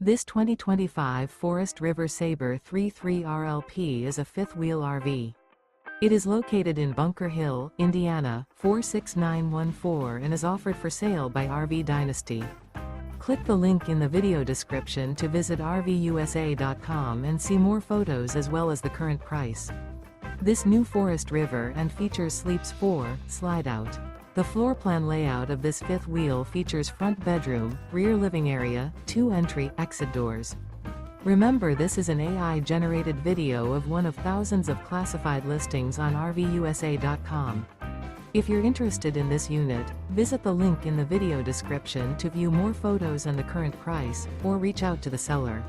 This 2025 Forest River Sabre 33 RLP is a fifth-wheel RV. It is located in Bunker Hill, Indiana, 46914 and is offered for sale by RV Dynasty. Click the link in the video description to visit RVUSA.com and see more photos as well as the current price. This new Forest River and features Sleeps 4, Slideout. The floor plan layout of this fifth wheel features front bedroom, rear living area, 2 entry/exit doors. Remember, this is an AI-generated video of one of thousands of classified listings on RVUSA.com. If you're interested in this unit, visit the link in the video description to view more photos and the current price, or reach out to the seller.